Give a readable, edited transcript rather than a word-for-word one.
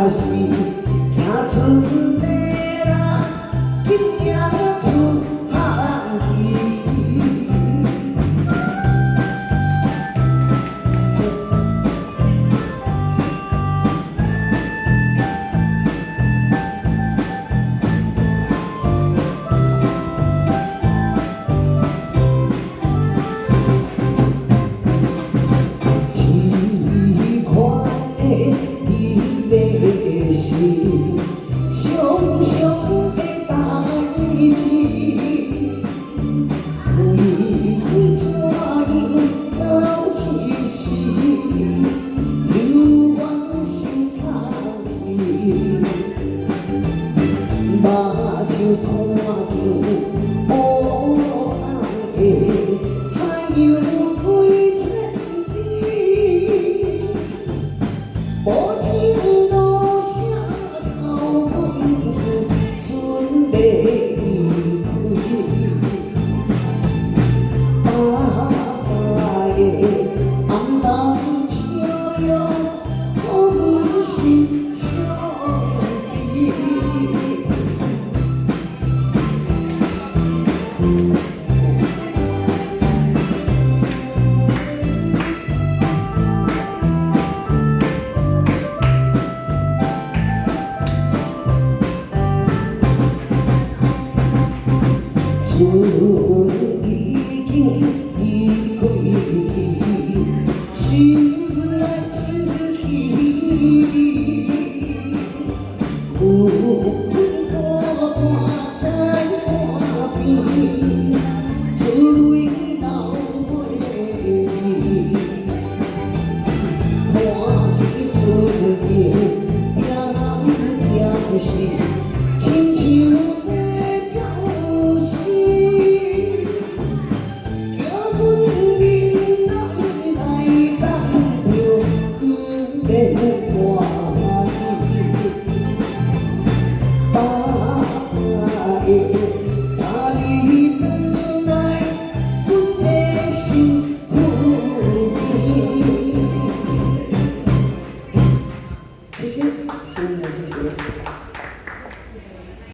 是行春的人，紧行出汉去。常常的代志，为何怎样到一时，犹原心头气，目睭看着乌红的海洋几千里，无情路上头风雨，准备离开。爸爸的红灯照耀，予阮心相依。船已经离开去，心来真稀。有阮孤单在岸边，珠泪流袂离。看见船头点点是。